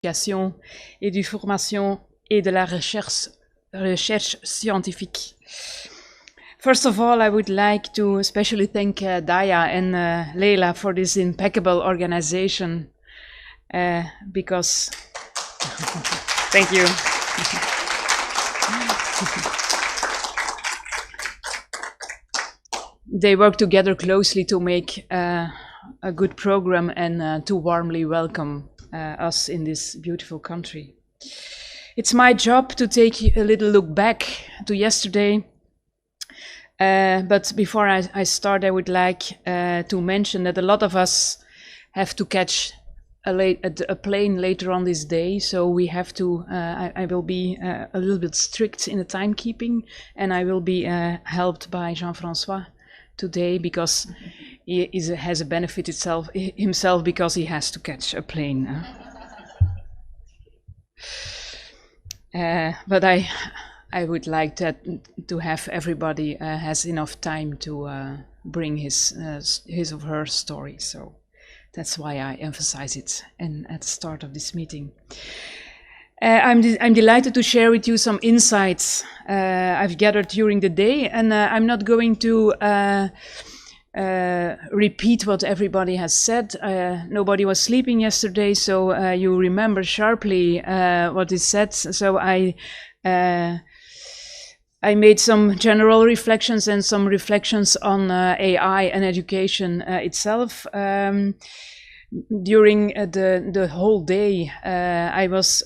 l'éducation et de formation et de la recherche scientifique. First of all, I would like to especially thank Daya and Leila for this impeccable organization, because thank you. They work together closely to make a good program and to warmly welcome us in this beautiful country. It's my job to take a little look back to yesterday. But before I start, I would like to mention that a lot of us have to catch a plane later on this day, so we have to. I will be a little bit strict in the timekeeping, and I will be helped by Jean-François today because he has a benefit himself because he has to catch a plane. But I would like to have everybody has enough time to bring his or her story. So that's why I emphasize it at the start of this meeting. I'm delighted to share with you some insights I've gathered during the day, and I'm not going to repeat what everybody has said. Nobody was sleeping yesterday, so you remember sharply what is said. So I made some general reflections and some reflections on AI and education itself. During the whole day, I was.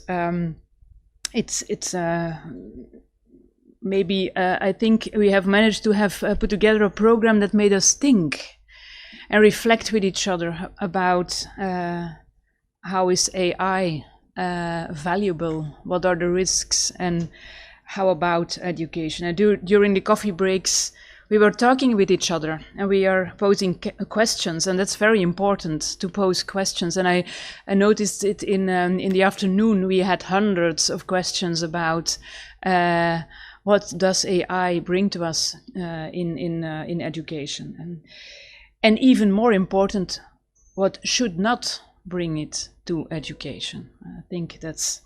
Maybe I think we have managed to have put together a program that made us think and reflect with each other about how is AI valuable, what are the risks, and how about education. And during the coffee breaks, we were talking with each other and we are posing questions, and that's very important to pose questions. And I noticed it in the afternoon. We had hundreds of questions about what does AI bring to us in education, and even more important, what should not bring it to education. I think that's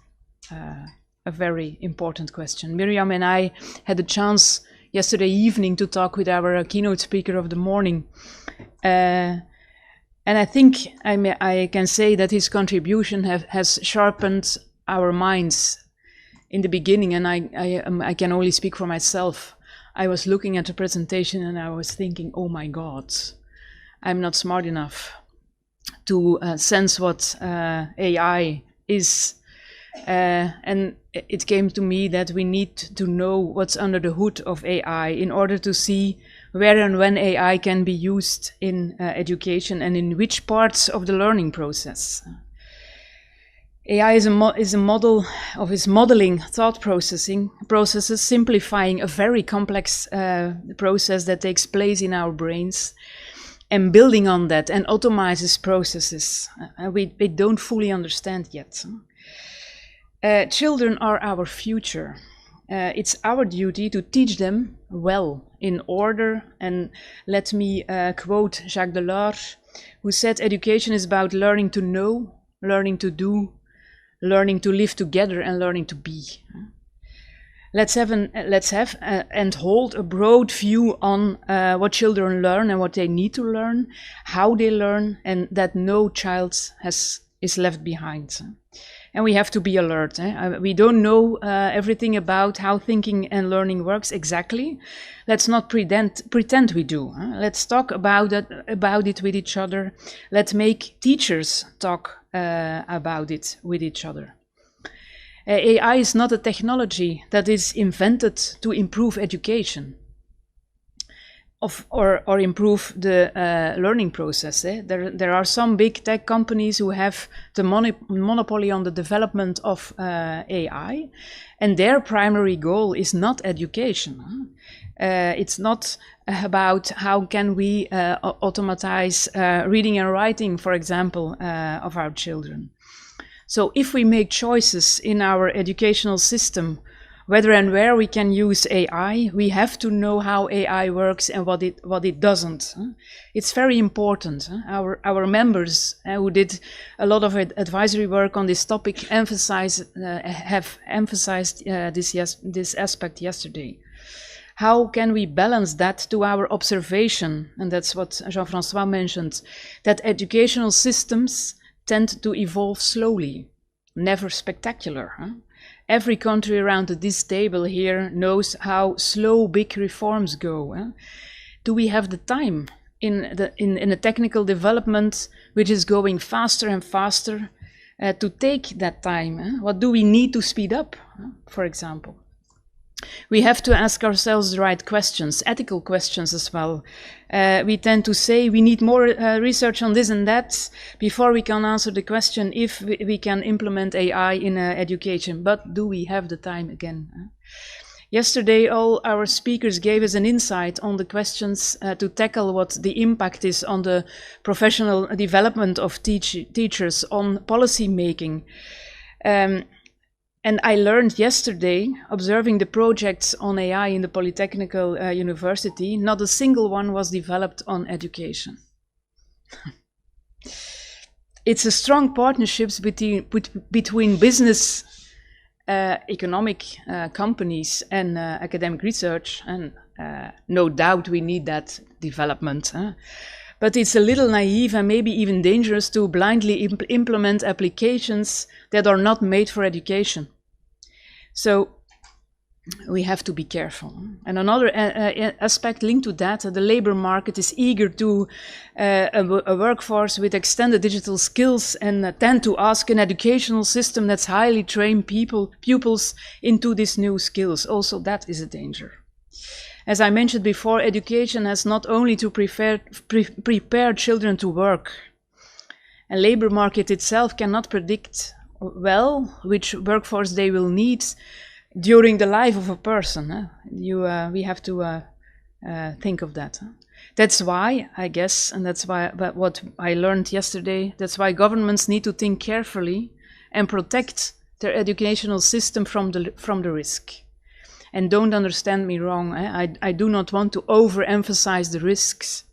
a very important question. Miriam and I had a chance yesterday evening to talk with our keynote speaker of the morning. And I think I can say that his contribution has sharpened our minds in the beginning, and I can only speak for myself. I was looking at the presentation and I was thinking, oh my God, I'm not smart enough to sense what AI is. And it came to me that we need to know what's under the hood of AI in order to see where and when AI can be used in education and in which parts of the learning process. AI is a model of its modeling thought processes, simplifying a very complex process that takes place in our brains, and building on that and automizes processes we don't fully understand yet. Children are our future. It's our duty to teach them well, in order, and let me quote Jacques Delors, who said, education is about learning to know, learning to do, learning to live together, and learning to be. Let's have and hold a broad view on what children learn and what they need to learn, how they learn, and that no child is left behind. And we have to be alert. We don't know everything about how thinking and learning works exactly. Let's not pretend we do. Let's talk about it with each other. Let's make teachers talk about it with each other. AI is not a technology that is invented to improve education or improve the learning process. There are some big tech companies who have the monopoly on the development of AI, and their primary goal is not education. It's not about how can we automatize reading and writing, for example, of our children. So if we make choices in our educational system whether and where we can use AI, we have to know how AI works and what it doesn't. It's very important. Our members who did a lot of advisory work on this topic have emphasized this aspect yesterday. How can we balance that to our observation? And that's what Jean-François mentioned, that educational systems tend to evolve slowly, never spectacular. Every country around this table here knows how slow big reforms go. Do we have the time in a technical development which is going faster and faster to take that time? What do we need to speed up, for example? We have to ask ourselves the right questions, ethical questions as well. We tend to say we need more research on this and that before we can answer the question if we can implement AI in education. But do we have the time again? Yesterday, all our speakers gave us an insight on the questions to tackle what the impact is on the professional development of teachers, on policy making. And I learned yesterday, observing the projects on AI in the Polytechnical University, not a single one was developed on education. It's a strong partnerships between business, economic companies and academic research, and no doubt we need that development. But it's a little naive and maybe even dangerous to blindly implement applications that are not made for education. So we have to be careful. And another aspect linked to that, the labor market is eager to a workforce with extended digital skills and tend to ask an educational system that's highly trained pupils into these new skills. Also, that is a danger. As I mentioned before, education has not only to prepare children to work. A labor market itself cannot predict well which workforce they will need during the life of a person. We have to think of that. That's why, I guess, and that's why what I learned yesterday, that's why governments need to think carefully and protect their educational system from the risk. And don't understand me wrong, I do not want to overemphasize the risks,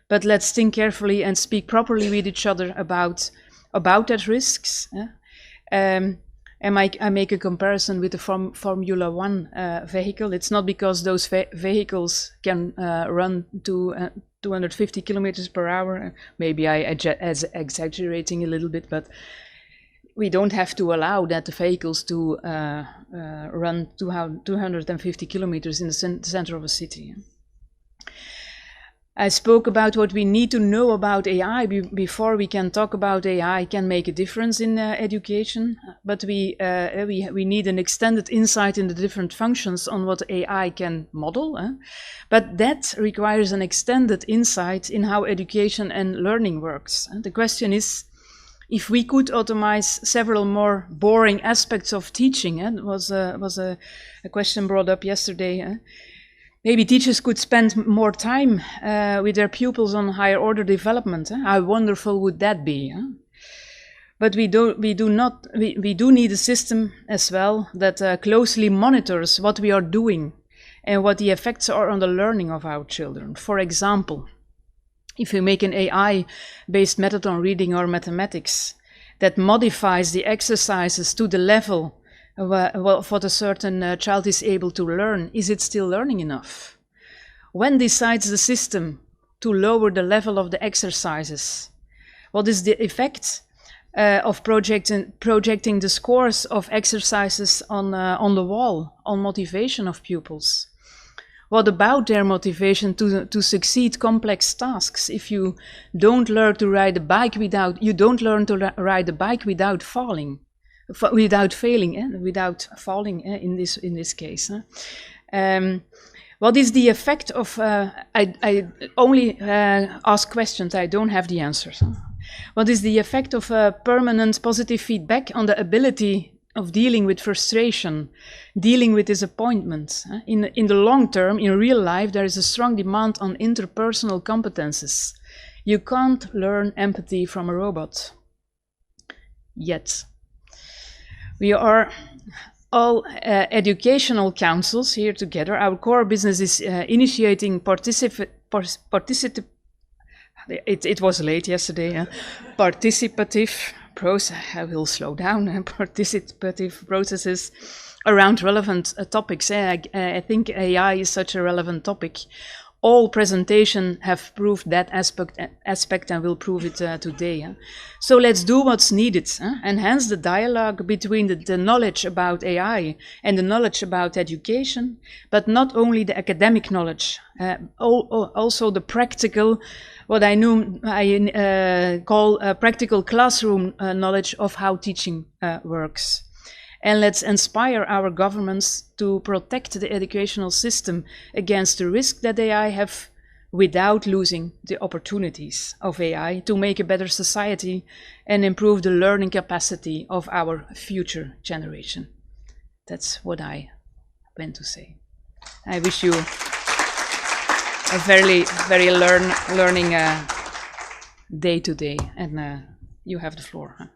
but let's think carefully and speak properly with each other about that risks. And I make a comparison with the Formula 1 vehicle. It's not because those vehicles can run to 250 kilometers per hour. Maybe I exaggerating a little bit, but we don't have to allow that the vehicles to run 250 kilometers in the center of a city. I spoke about what we need to know about AI before we can talk about AI can make a difference in education, but we need an extended insight in the different functions on what AI can model, but that requires an extended insight in how education and learning works. The question is, if we could automate several more boring aspects of teaching, it was a question brought up yesterday. Maybe teachers could spend more time with their pupils on higher order development. How wonderful would that be? But we do need a system as well that closely monitors what we are doing and what the effects are on the learning of our children. For example, if we make an AI-based method on reading or mathematics that modifies the exercises to the level what a certain child is able to learn, is it still learning enough? When decides the system to lower the level of the exercises? What is the effect of projecting the scores of exercises on the wall, on motivation of pupils? What about their motivation to succeed complex tasks? If you don't learn to ride a bike without falling. Without failing, without falling in this case. What is the effect of, I only ask questions, I don't have the answers. What is the effect of permanent positive feedback on the ability of dealing with frustration, dealing with disappointment? In the long term, in real life, there is a strong demand on interpersonal competences. You can't learn empathy from a robot. Yet. We are all educational councils here together. Our core business is initiating it was late yesterday. Participative process. I will slow down. Participative processes around relevant topics. I think AI is such a relevant topic. All presentations have proved that aspect and will prove it today. So let's do what's needed. Enhance the dialogue between the knowledge about AI and the knowledge about education, but not only the academic knowledge, also the practical, what I call practical classroom knowledge of how teaching works. And let's inspire our governments to protect the educational system against the risk that AI have without losing the opportunities of AI to make a better society and improve the learning capacity of our future generation. That's what I meant to say. I wish you a very learning day today, and you have the floor.